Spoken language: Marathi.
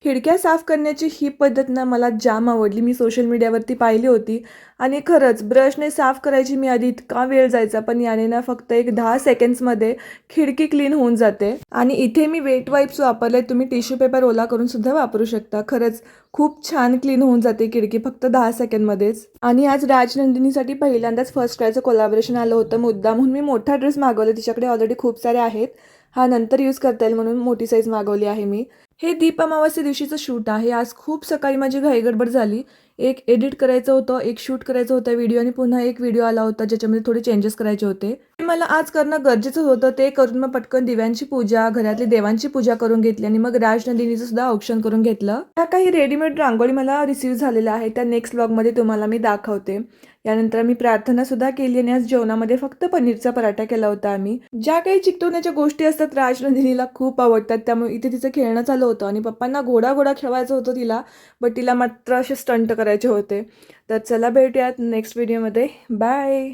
खिडक्या साफ करण्याची ही पद्धत ना मला जाम आवडली. मी सोशल मीडियावरती पाहिली होती आणि खरंच ब्रशने साफ करायची मी आधी इतका वेळ जायचा, पण याने ना फक्त एक 10 सेकंड्समध्ये खिडकी क्लीन होऊन जाते. आणि इथे मी वेट वाईप्स वापरले, तुम्ही टिश्यू पेपर ओला करून सुद्धा वापरू शकता. खरंच खूप छान क्लीन होऊन जाते खिडकी फक्त 10 सेकंडमध्येच. आणि आज राजनंदिनीसाठी पहिल्यांदाच फर्स्ट क्रायचं कोलॅबोरेशन आलं होतं. मुद्दामहून मी मोठा ड्रेस मागवला, तिच्याकडे ऑलरेडी खूप सारे आहेत. हा नंतर यूज करता येईल म्हणून मोठी साईज मागवली आहे मी. हे दीप अमावस्या दिवशीचं शूट आहे. आज खूप सकाळी माझी घाईगडबड झाली. एक एडिट करायचं होतं, एक शूट करायचं होतं व्हिडिओ, आणि पुन्हा एक व्हिडिओ आला होता ज्याच्यामध्ये थोडे चेंजेस करायचे होते. ते मला आज करणं गरजेचं होतं. ते करून मग पटकन दिव्यांची पूजा, घरातली देवांची पूजा करून घेतली आणि मग राजनंदिनीचं सुद्धा औक्षण करून घेतलं. त्या काही रेडीमेड रांगोळी मला रिसीव्ह झालेल्या आहेत, त्या नेक्स्ट व्लॉगमध्ये तुम्हाला मी दाखवते. यानंतर मी प्रार्थना सुद्धा केली आणि आज जेवणामध्ये फक्त पनीरचा पराठा केला होता आम्ही. ज्या काही चिकटवण्याच्या गोष्टी असतात राजनंदिनीला खूप आवडतात, त्यामुळे इथे तिचं खेळणं चालू होतं आणि पप्पांना घोडा घोडा खेळवायचं होतं तिला, बट तिला मात्र असे स्टंट करायचे होते. तर चला भेटूयात नेक्स्ट व्हिडिओमध्ये. बाय.